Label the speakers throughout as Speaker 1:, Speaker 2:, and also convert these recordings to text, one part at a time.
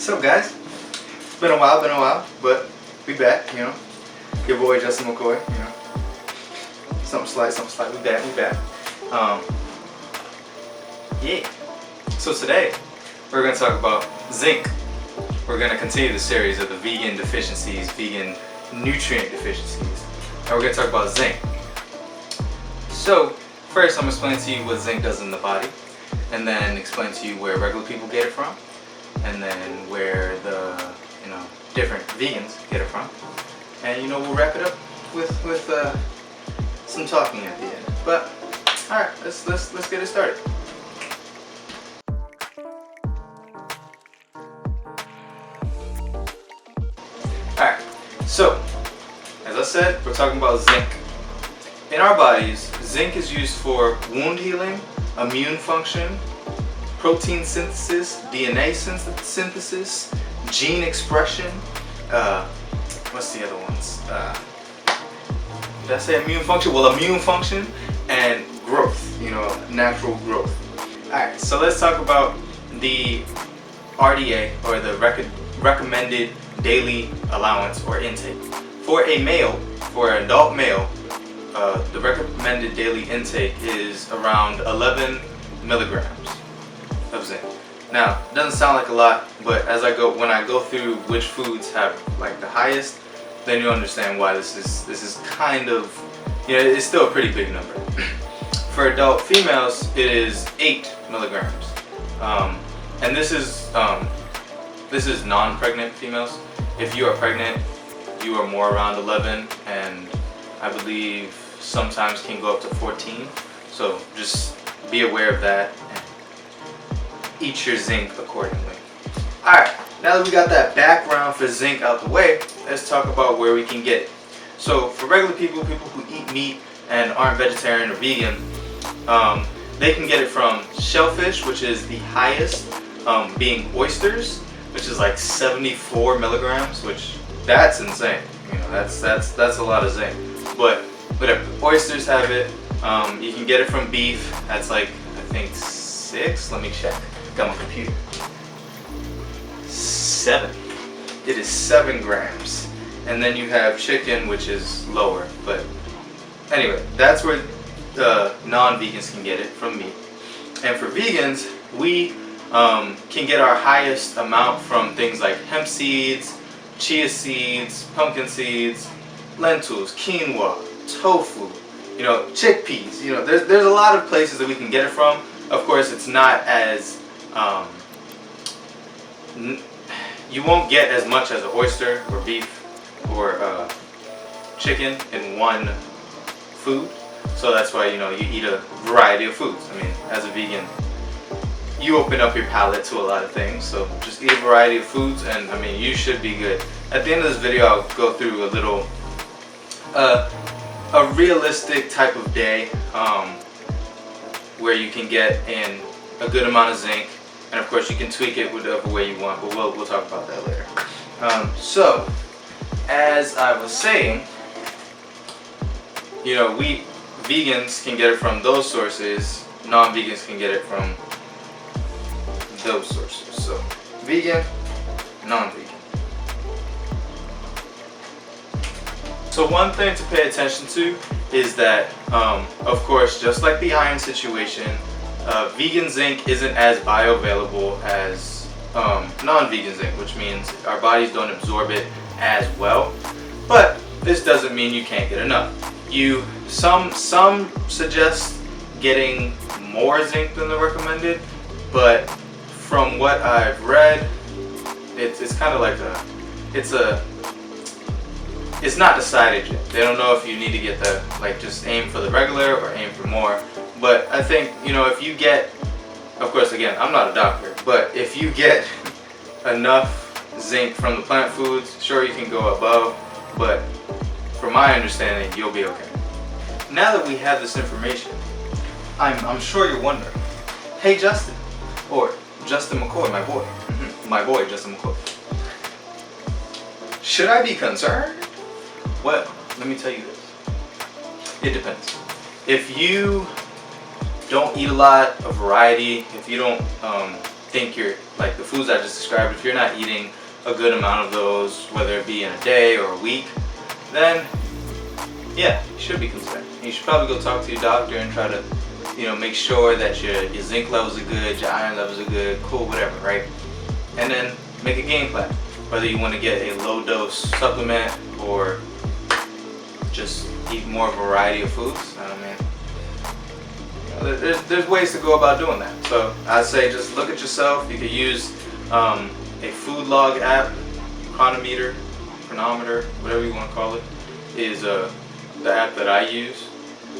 Speaker 1: What's up, guys? It's been a while, but we back, you know. Your boy Justin McCoy, you know. Something slight, we back. Yeah. So today, we're gonna talk about zinc. We're gonna continue the series of the vegan deficiencies, vegan nutrient deficiencies. And we're gonna talk about zinc. So, first I'm gonna explain to you what zinc does in the body, and then explain to you where regular people get it from, and then where the different vegans get it from, and we'll wrap it up with some talking at the end. But all right, let's get it started. All right, so as I said, we're talking about zinc. In our bodies, zinc is used for wound healing, immune function, protein synthesis, DNA synthesis, gene expression, what's the other ones? Did I say immune function? Well, immune function and growth, natural growth. Alright, so let's talk about the RDA, or the recommended daily allowance or intake. For a male, for an adult male, the recommended daily intake is around 11 milligrams of zinc. Now, it doesn't sound like a lot, but when I go through which foods have like the highest, then you'll understand why this is kind of, it's still a pretty big number. For adult females, it is 8 milligrams, and this is non-pregnant females. If you are pregnant, you are more around 11, and I believe sometimes can go up to 14. So just be aware of that. Eat your zinc accordingly. Alright, now that we got that background for zinc out the way, let's talk about where we can get it. So for regular people who eat meat and aren't vegetarian or vegan, they can get it from shellfish, which is the highest, being oysters, which is like 74 milligrams, which that's insane. That's a lot of zinc. But whatever, oysters have it. You can get it from beef. That's like, I think 6. Let me check. Got my computer. 7. It is 7 grams. And then you have chicken, which is lower. But anyway, that's where the non-vegans can get it, from meat. And for vegans, we can get our highest amount from things like hemp seeds, chia seeds, pumpkin seeds, lentils, quinoa, tofu, chickpeas. There's a lot of places that we can get it from. Of course, it's not as you won't get as much as an oyster or beef or chicken in one food. So that's why you eat a variety of foods. I mean, as a vegan, you open up your palate to a lot of things. So just eat a variety of foods, and I mean, you should be good. At the end of this video, I'll go through a little a realistic type of day where you can get in a good amount of zinc, and of course you can tweak it whatever way you want, but we'll talk about that later. So as I was saying, we vegans can get it from those sources, non-vegans can get it from those sources. So vegan, non-vegan. So one thing to pay attention to is that, of course, just like the iron situation, vegan zinc isn't as bioavailable as non-vegan zinc, which means our bodies don't absorb it as well. But this doesn't mean you can't get enough. Some suggest getting more zinc than the recommended, but from what I've read, it's kind of like it's not decided yet. They don't know if you need to get just aim for the regular or aim for more. But I think, if you get, of course, again, I'm not a doctor, but if you get enough zinc from the plant foods, sure, you can go above, but from my understanding, you'll be okay. Now that we have this information, I'm sure you're wondering, hey Justin, or Justin McCoy, my boy Justin McCoy, should I be concerned? Well, let me tell you this. It depends. If you don't eat a lot of variety, if you don't think you're, like the foods I just described, if you're not eating a good amount of those, whether it be in a day or a week, then yeah, you should be concerned. You should probably go talk to your doctor and try to, make sure that your zinc levels are good, your iron levels are good, cool, whatever, right? And then make a game plan, whether you want to get a low dose supplement or just eat more variety of foods. There's ways to go about doing that. So I'd say just look at yourself. You could use a food log app, chronometer, whatever you want to call it, is the app that I use.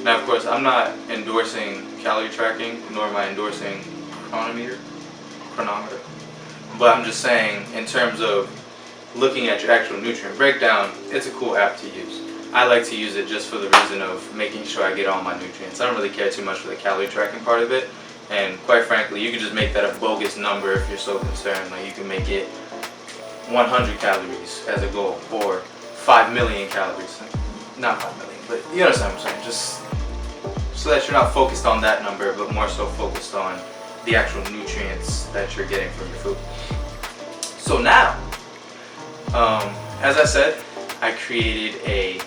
Speaker 1: Now, of course, I'm not endorsing calorie tracking, nor am I endorsing chronometer, but I'm just saying in terms of looking at your actual nutrient breakdown, it's a cool app to use. I like to use it just for the reason of making sure I get all my nutrients. I don't really care too much for the calorie tracking part of it, and quite frankly, you can just make that a bogus number if you're so concerned. Like, you can make it 100 calories as a goal, or 5 million calories. Not 5 million, but you understand what I'm saying. Just so that you're not focused on that number, but more so focused on the actual nutrients that you're getting from your food. So now, as I said, I created a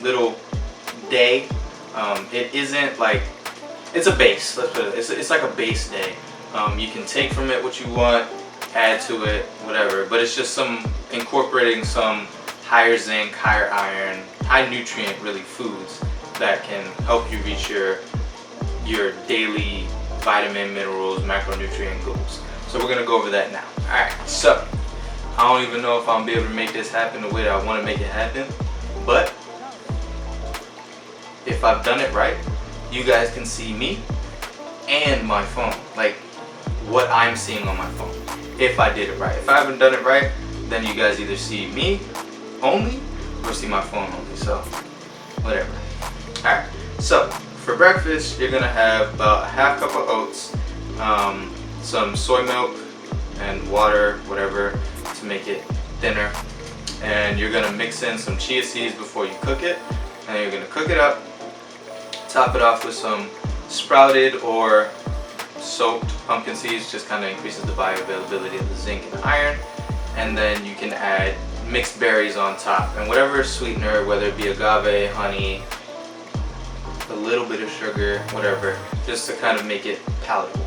Speaker 1: little day. It isn't like, it's a base. Let's put it. It's like a base day. You can take from it what you want, add to it, whatever. But it's just incorporating some higher zinc, higher iron, high nutrient really foods that can help you reach your daily vitamin, minerals, macronutrient goals. So we're gonna go over that now. All right. So I don't even know if I'm gonna be able to make this happen the way that I want to make it happen, but if I've done it right, you guys can see me and my phone, like what I'm seeing on my phone, if I did it right. If I haven't done it right, then you guys either see me only or see my phone only, so whatever. Alright, so for breakfast, you're gonna have about a half cup of oats, some soy milk and water, whatever, to make it thinner, and you're gonna mix in some chia seeds before you cook it, and you're gonna cook it up, top it off with some sprouted or soaked pumpkin seeds, just kind of increases the bioavailability of the zinc and iron, and then you can add mixed berries on top, and whatever sweetener, whether it be agave, honey, a little bit of sugar, whatever, just to kind of make it palatable.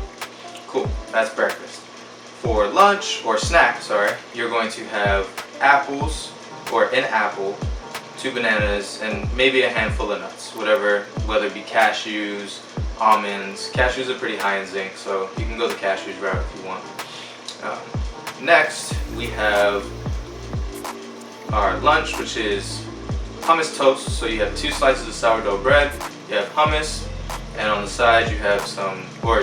Speaker 1: Cool, that's breakfast. For lunch, or snack, sorry, you're going to have apples, or an apple, 2 bananas, and maybe a handful of nuts, whatever, whether it be cashews, almonds. Cashews are pretty high in zinc, so you can go the cashews route if you want. Next, we have our lunch, which is hummus toast. So you have 2 slices of sourdough bread, you have hummus, and on the side you have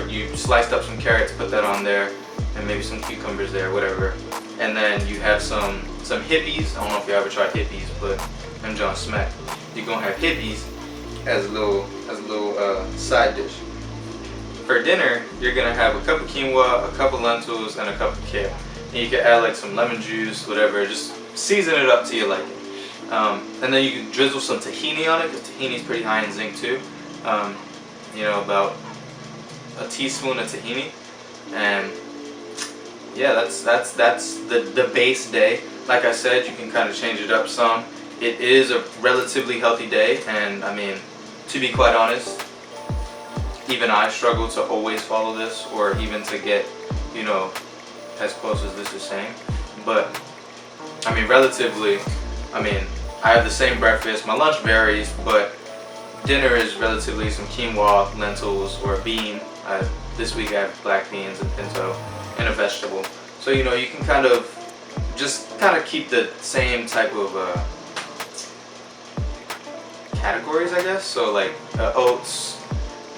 Speaker 1: you sliced up some carrots, put that on there, and maybe some cucumbers there, whatever. And then you have some hippies. I don't know if you ever tried hippies, but I'm John Smack. You're gonna have hippies as a little side dish. For dinner, you're gonna have a cup of quinoa, a cup of lentils, and a cup of kale. And you can add like some lemon juice, whatever. Just season it up to your liking. And then you can drizzle some tahini on it, because tahini is pretty high in zinc too. About a teaspoon of tahini, and yeah, that's the base day. Like I said, you can kind of change it up some. It is a relatively healthy day, and I mean, to be quite honest, even I struggle to always follow this, or even to get, as close as this is saying. But I mean, relatively, I have the same breakfast. My lunch varies, but dinner is relatively some quinoa, lentils, or a bean. This week I have black beans and pinto, and a vegetable. So you can kind of keep the same type of categories, I guess. So like oats,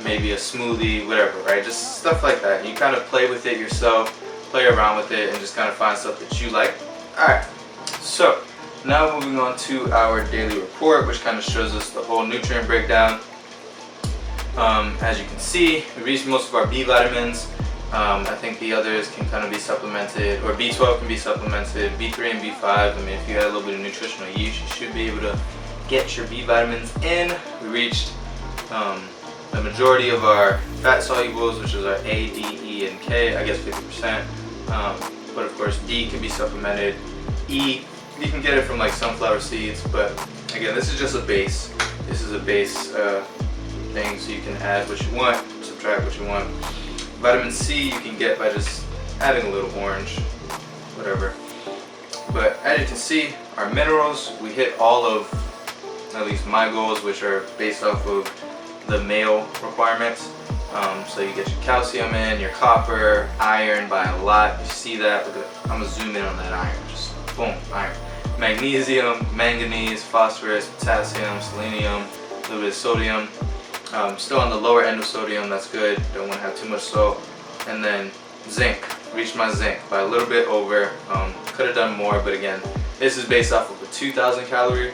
Speaker 1: maybe a smoothie, whatever, right? Just stuff like that. You kind of play with it yourself, play around with it, and just kind of find stuff that you like. Alright, so now moving on to our daily report, which kind of shows us the whole nutrient breakdown. As you can see, we reached most of our B vitamins. I think the others can kind of be supplemented, or B12 can be supplemented, B3 and B5. If you had a little bit of nutritional use, you should be able to get your B vitamins in. We reached the majority of our fat solubles, which is our A, D, E, getting K, I guess 50%. But of course D can be supplemented. E, you can get it from like sunflower seeds, but again, this is just a base. This is a base thing, so you can add what you want, subtract what you want. Vitamin C you can get by just adding a little orange, whatever. But as you can see, our minerals, we hit all of, at least my goals, which are based off of the male requirements. So you get your calcium in, your copper, iron by a lot. You see that? Look at, I'm gonna zoom in on that iron. Just boom, iron. Magnesium, manganese, phosphorus, potassium, selenium, a little bit of sodium. Still on the lower end of sodium, that's good. Don't want to have too much salt. And then zinc. Reached my zinc by a little bit over. Could have done more, but again, this is based off of a 2,000 calorie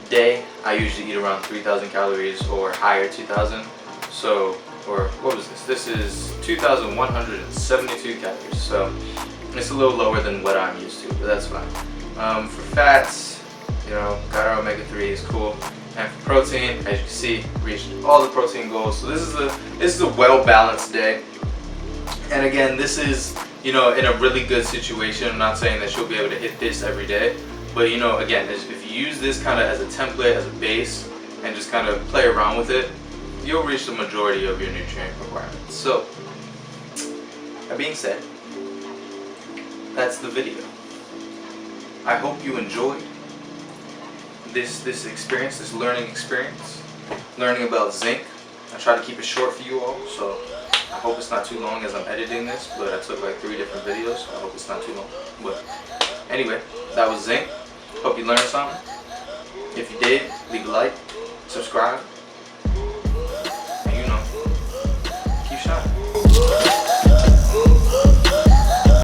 Speaker 1: day. I usually eat around 3,000 calories or higher, 2,000. So, or what was this? This is 2,172 calories. So it's a little lower than what I'm used to, but that's fine. For fats, you know, got our omega-3s, cool. And for protein, as you can see, reached all the protein goals. So this is a well-balanced day. And again, this is, you know, in a really good situation. I'm not saying that you'll be able to hit this every day, but you know, again, if you use this kind of as a template, as a base, and just kind of play around with it, you'll reach the majority of your nutrient requirements. So, that being said, that's the video. I hope you enjoyed this experience, this learning experience, learning about zinc. I try to keep it short for you all, so I hope it's not too long as I'm editing this, but I took like 3 different videos, so I hope it's not too long. But anyway, that was zinc. Hope you learned something. If you did, leave a like, subscribe,